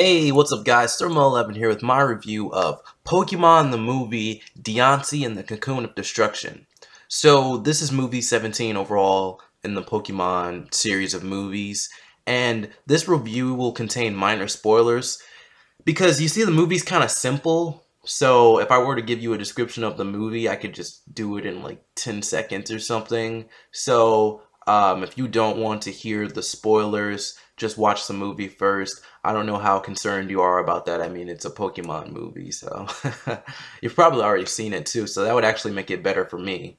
Hey, what's up guys? Thermo11 here with my review of Pokemon the movie Diancie and the Cocoon of Destruction. So this is movie 17 overall in the Pokemon series of movies, and this review will contain minor spoilers because you see the movie's kind of simple. So if I were to give you a description of the movie, I could just do it in like 10 seconds or something. So if you don't want to hear the spoilers, just watch the movie first. I don't know how concerned you are about that. I mean, it's a Pokemon movie, so you've probably already seen it too, so that would actually make it better for me.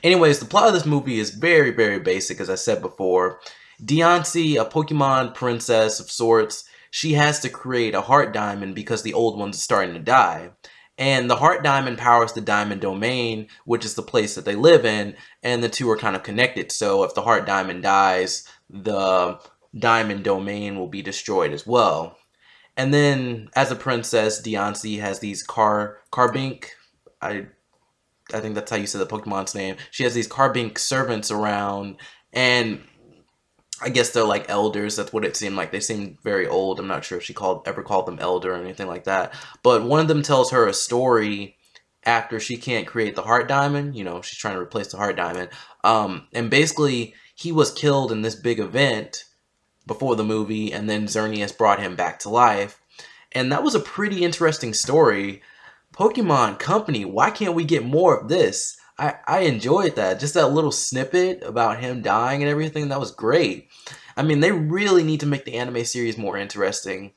Anyways, the plot of this movie is very, very basic, as I said before. Diancie, a Pokemon princess of sorts, she has to create a heart diamond because the old one's starting to die. And the heart diamond powers the diamond domain, which is the place that they live in, and the two are kind of connected. So if the heart diamond dies, the diamond domain will be destroyed as well. And then, as a princess, Diancie has these Carbink. I think that's how you say the Pokemon's name. She has these Carbink servants around, and I guess they're like elders. That's what it seemed like. They seemed very old. I'm not sure if she ever called them elder or anything like that. But one of them tells her a story after she can't create the heart diamond. You know, she's trying to replace the heart diamond. And basically, he was killed in this big event before the movie, and then Xerneas brought him back to life. And that was a pretty interesting story. Pokemon Company, why can't we get more of this? I enjoyed that. Just that little snippet about him dying and everything, that was great. I mean, they really need to make the anime series more interesting.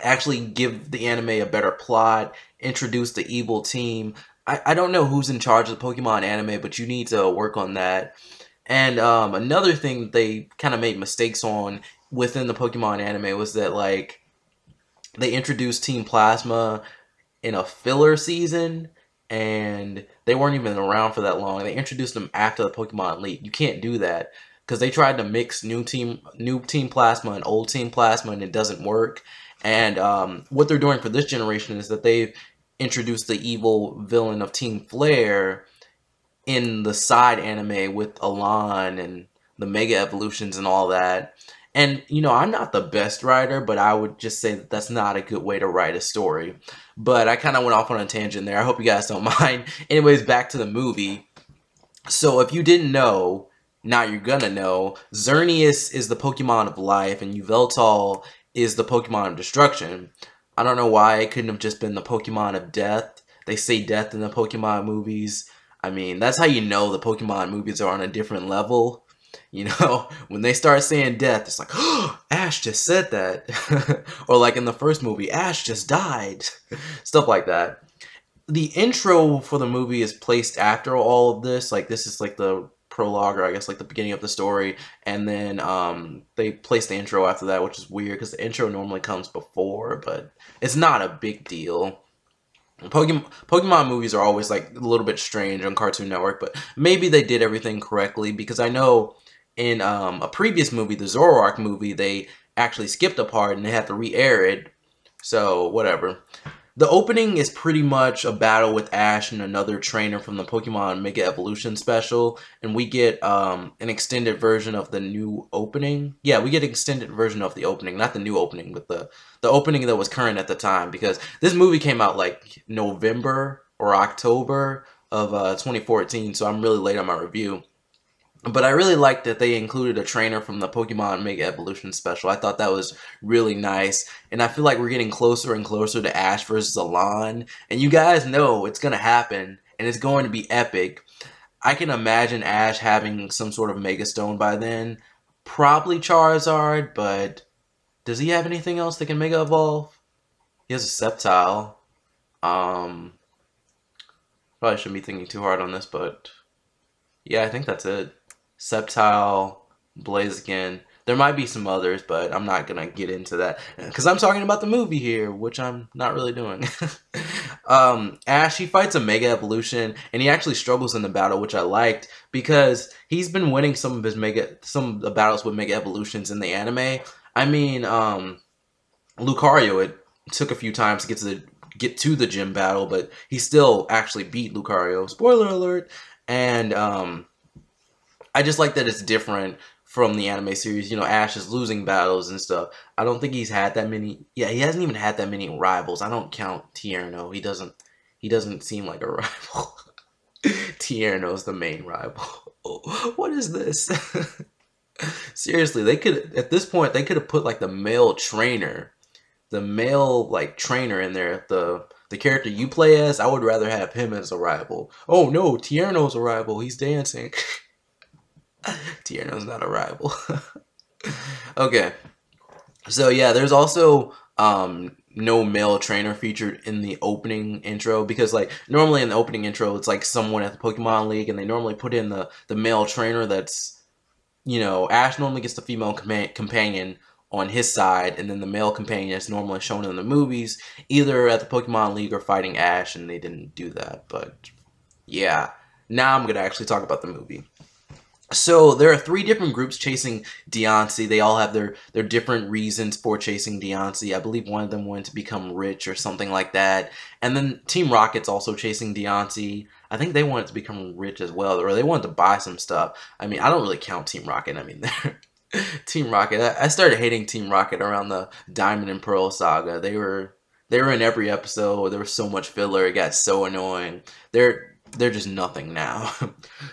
Actually give the anime a better plot, introduce the evil team. I don't know who's in charge of the Pokemon anime, but you need to work on that. And another thing that they kind of made mistakes on within the Pokemon anime was that, like, they introduced Team Plasma in a filler season, and they weren't even around for that long. They introduced them after the Pokemon League. You can't do that because they tried to mix new Team Plasma and old Team Plasma, and it doesn't work. And what they're doing for this generation is that they've introduced the evil villain of Team Flare in the side anime with Elan and the Mega Evolutions and all that. And, you know, I'm not the best writer, but I would just say that that's not a good way to write a story. But I kind of went off on a tangent there. I hope you guys don't mind. Anyways, back to the movie. So if you didn't know, now you're gonna know. Xerneas is the Pokemon of life, and Yveltal is the Pokemon of destruction. I don't know why it couldn't have just been the Pokemon of death. They say death in the Pokemon movies. I mean, that's how you know the Pokemon movies are on a different level. You know, when they start saying death, it's like, oh, Ash just said that. Or like in the first movie, Ash just died. Stuff like that. The intro for the movie is placed after all of this. Like, this is like the prologue, or I guess like the beginning of the story. And then they place the intro after that, which is weird because the intro normally comes before, but it's not a big deal. Pokemon movies are always like a little bit strange on Cartoon Network, but maybe they did everything correctly, because I know in a previous movie, the Zoroark movie, they actually skipped a part and they had to re-air it. So whatever. The opening is pretty much a battle with Ash and another trainer from the Pokemon Mega Evolution special, and we get an extended version of the new opening. Yeah, we get an extended version of the opening, not the new opening, but the opening that was current at the time, because this movie came out like November or October of 2014, so I'm really late on my review. But I really liked that they included a trainer from the Pokemon Mega Evolution special. I thought that was really nice. And I feel like we're getting closer and closer to Ash versus Elan. And you guys know it's going to happen. And it's going to be epic. I can imagine Ash having some sort of Mega Stone by then. Probably Charizard, but does he have anything else that can Mega Evolve? He has a Sceptile. Probably shouldn't be thinking too hard on this, but yeah, I think that's it. Sceptile, Blaziken. There might be some others, but I'm not going to get into that because I'm talking about the movie here, which I'm not really doing. Ash, he fights a Mega Evolution, and he actually struggles in the battle, which I liked, because he's been winning some of the battles with Mega Evolutions in the anime. I mean, Lucario, it took a few times to get to the gym battle, but he still actually beat Lucario. Spoiler alert. And I just like that it's different from the anime series. You know, Ash is losing battles and stuff. I don't think he's had that many. Yeah, he hasn't even had that many rivals. I don't count Tierno. He doesn't. He doesn't seem like a rival. Tierno's the main rival. What is this? Seriously, they could at this point they could have put like the male trainer, the male like trainer in there. The character you play as, I would rather have him as a rival. Oh no, Tierno's a rival. He's dancing. Tierno's not a rival. Okay. So yeah, there's also no male trainer featured in the opening intro, because like normally in the opening intro it's like someone at the Pokemon League and they normally put in the male trainer that's, you know, Ash normally gets the female companion on his side, and then the male companion is normally shown in the movies either at the Pokemon League or fighting Ash, and they didn't do that. But yeah, now I'm gonna actually talk about the movie. So there are 3 different groups chasing Diancie. They all have their different reasons for chasing Diancie. I believe one of them wanted to become rich or something like that. And then Team Rocket's also chasing Diancie. I think they wanted to become rich as well, or they wanted to buy some stuff. I mean, I don't really count Team Rocket. I mean, Team Rocket. I started hating Team Rocket around the Diamond and Pearl saga. They were in every episode. There was so much filler. It got so annoying. They're just nothing now.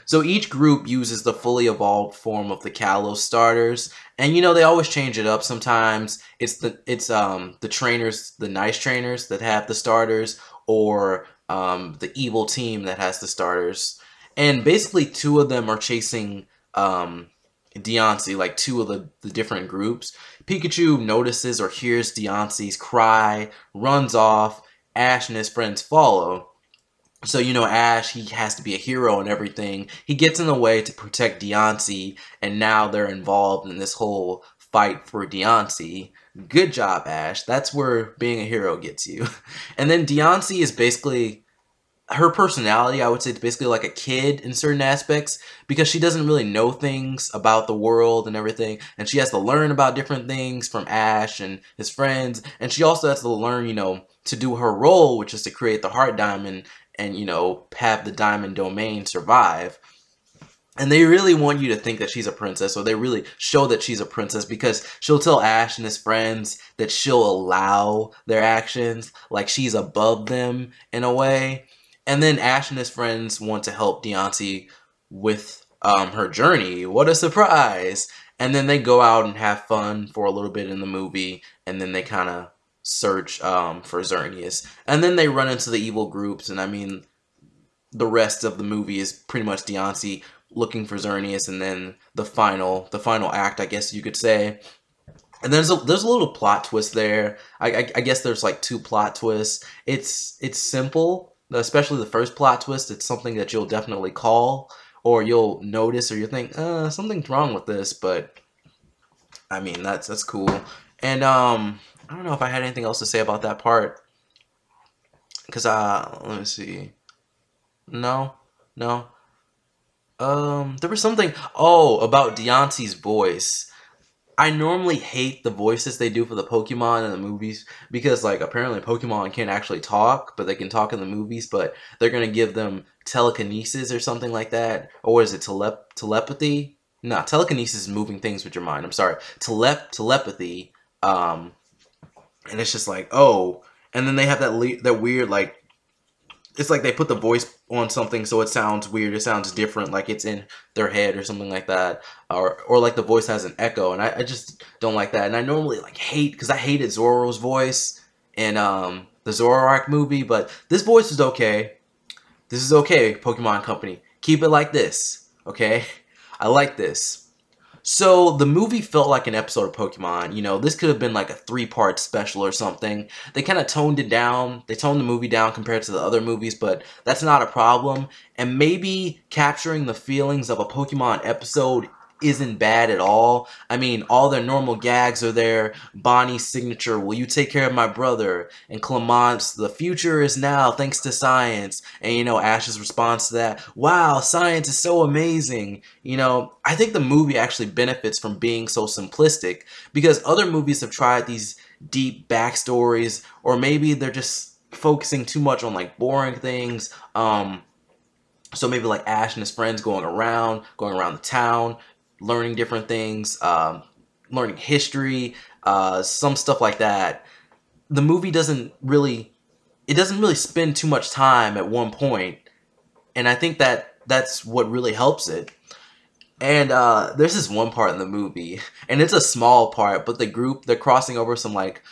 So each group uses the fully evolved form of the Kalos starters, and you know they always change it up. Sometimes it's the trainers, the nice trainers that have the starters, or the evil team that has the starters. And basically 2 of them are chasing Diancie, like 2 of the different groups. Pikachu notices or hears Diancie's cry, runs off. Ash and his friends follow. So, you know, Ash, he has to be a hero and everything. He gets in the way to protect Diancie, and now they're involved in this whole fight for Diancie. Good job, Ash. That's where being a hero gets you. And then Diancie is basically, her personality, I would say, is basically like a kid in certain aspects, because she doesn't really know things about the world and everything, and she has to learn about different things from Ash and his friends, and she also has to learn, you know, to do her role, which is to create the heart diamond and, you know, have the diamond domain survive. And they really want you to think that she's a princess, or they really show that she's a princess, because she'll tell Ash and his friends that she'll allow their actions, like she's above them in a way. And then Ash and his friends want to help Diancie with her journey. What a surprise! And then they go out and have fun for a little bit in the movie, and then they kind of search for Xerneas. And then they run into the evil groups, and I mean, the rest of the movie is pretty much Diancie looking for Xerneas, and then the final act, I guess you could say. And there's a little plot twist there. I guess there's like 2 plot twists. It's simple, especially the first plot twist. It's something that you'll definitely call, or you'll notice, or you'll think, something's wrong with this. But I mean, that's cool. And I don't know if I had anything else to say about that part, because let me see. No. There was something, about Diancie's voice. I normally hate the voices they do for the Pokemon in the movies, because like apparently Pokemon can't actually talk, but they can talk in the movies, but they're gonna give them telekinesis or something like that. Or is it telepathy? No, telekinesis is moving things with your mind. I'm sorry. Telepathy. And it's just like, oh, and then they have that weird, like, it's like they put the voice on something so it sounds weird, it sounds different, like it's in their head or something like that, or like the voice has an echo, and I just don't like that. And I normally like hate, because I hated Zoro's voice in the Zoroark movie, but this voice is okay. This is okay, Pokemon Company. Keep it like this, okay? I like this. So the movie felt like an episode of Pokemon. You know, this could have been like a 3-part special or something. They kind of toned it down. They toned the movie down compared to the other movies, but that's not a problem. And maybe capturing the feelings of a Pokemon episode isn't bad at all. I mean, all their normal gags are there. Bonnie's signature, will you take care of my brother? And Clement's, the future is now thanks to science. And, you know, Ash's response to that, wow, science is so amazing. You know, I think the movie actually benefits from being so simplistic, because other movies have tried these deep backstories, or maybe they're just focusing too much on like boring things. So maybe like Ash and his friends going around the town, learning different things, learning history, some stuff like that. The movie doesn't really spend too much time at one point, and I think that that's what really helps it. And there's this one part in the movie, and it's a small part, but the group, they're crossing over some, like,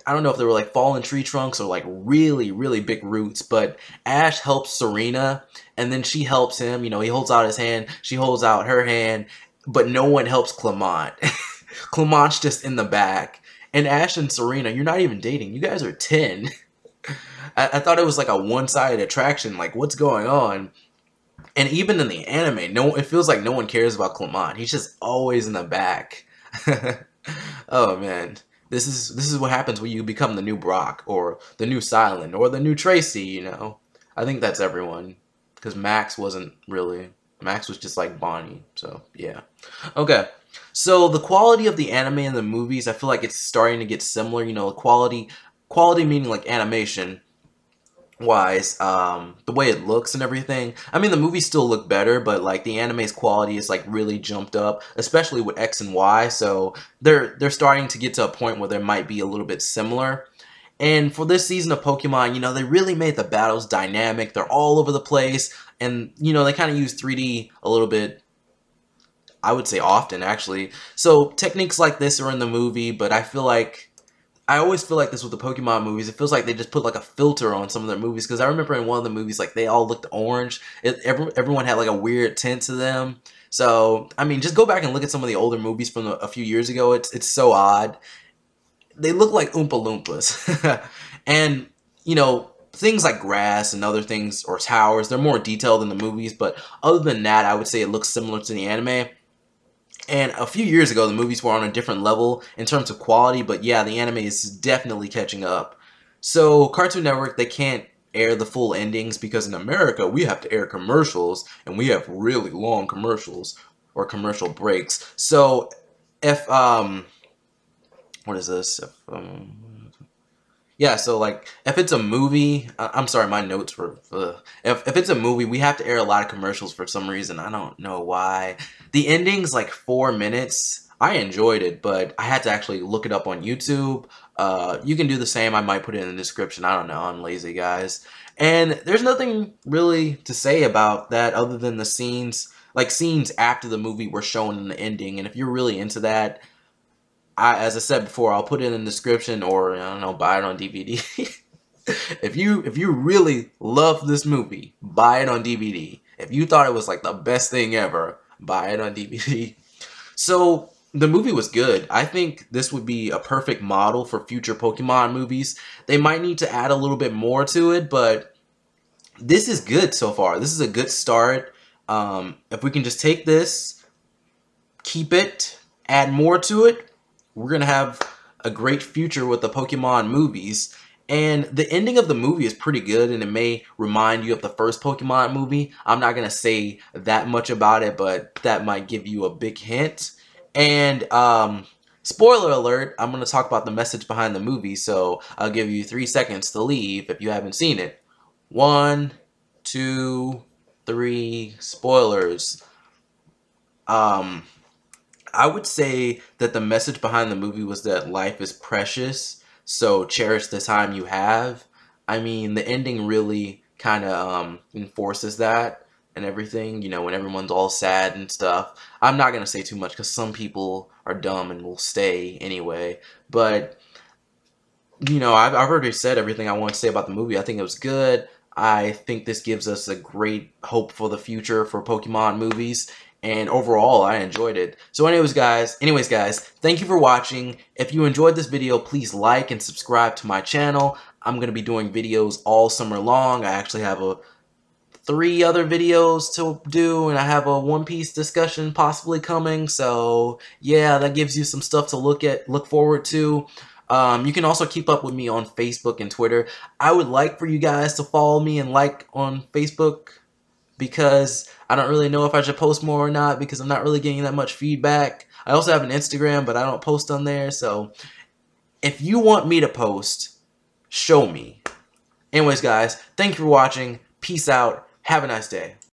I don't know if they were like fallen tree trunks or like really, really big roots, but Ash helps Serena, and then she helps him. You know, he holds out his hand, she holds out her hand, but no one helps Clement. Clement's just in the back. And Ash and Serena, you're not even dating. You guys are 10. I thought it was like a one-sided attraction. Like, what's going on? And even in the anime, it feels like no one cares about Clement. He's just always in the back. Oh man, this is what happens when you become the new Brock or the new Silent or the new Tracy. You know, I think that's everyone, because Max wasn't really. Max was just like Bonnie. So yeah, okay. So the quality of the anime and the movies, I feel like it's starting to get similar. You know, quality meaning like animation wise, the way it looks and everything. I mean, the movies still look better, but like the anime's quality is like really jumped up, especially with X and Y. So they're starting to get to a point where they might be a little bit similar. And for this season of Pokemon, you know, they really made the battles dynamic. They're all over the place, and you know, they kind of use 3D a little bit, I would say often actually. So techniques like this are in the movie, but I always feel like this with the Pokemon movies. It feels like they just put like a filter on some of their movies, because I remember in one of the movies, like, they all looked orange. Everyone had like a weird tint to them. So I mean, just go back and look at some of the older movies from a few years ago. It's so odd. They look like Oompa Loompas. And you know, things like grass and other things, or towers, they're more detailed in the movies. But other than that, I would say it looks similar to the anime. And a few years ago, the movies were on a different level in terms of quality, but yeah, the anime is definitely catching up. So Cartoon Network, they can't air the full endings, because in America, we have to air commercials, and we have really long commercials or commercial breaks. So if, what is this? Yeah, so like, if it's a movie, I'm sorry, my notes were, if it's a movie, we have to air a lot of commercials for some reason. I don't know why. The ending's like 4 minutes. I enjoyed it, but I had to actually look it up on YouTube. You can do the same. I might put it in the description. I don't know. I'm lazy, guys. And there's nothing really to say about that other than the scenes, like scenes after the movie were shown in the ending. And if you're really into that, as I said before, I'll put it in the description, or I don't know, buy it on DVD. If you really love this movie, buy it on DVD. If you thought it was like the best thing ever, buy it on DVD. So the movie was good. I think this would be a perfect model for future Pokemon movies. They might need to add a little bit more to it, but this is good so far. This is a good start. If we can just take this, keep it, add more to it, we're going to have a great future with the Pokemon movies. And the ending of the movie is pretty good, and it may remind you of the first Pokemon movie. I'm not going to say that much about it, but that might give you a big hint. And spoiler alert, I'm going to talk about the message behind the movie, so I'll give you 3 seconds to leave if you haven't seen it. 1, 2, 3, spoilers. I would say that the message behind the movie was that life is precious, so cherish the time you have. I mean, the ending really kind of enforces that and everything, you know, when everyone's all sad and stuff. I'm not going to say too much, because some people are dumb and will stay anyway. But, you know, I've already said everything I want to say about the movie. I think it was good. I think this gives us a great hope for the future for Pokemon movies. And overall, I enjoyed it. So anyways, guys, thank you for watching. If you enjoyed this video, please like and subscribe to my channel. I'm going to be doing videos all summer long. I actually have 3 other videos to do, and I have a One Piece discussion possibly coming. So yeah, that gives you some stuff to look forward to. You can also keep up with me on Facebook and Twitter. I would like for you guys to follow me and like on Facebook, because I don't really know if I should post more or not, because I'm not really getting that much feedback. I also have an Instagram, but I don't post on there. So if you want me to post, show me. Anyways, guys, thank you for watching. Peace out. Have a nice day.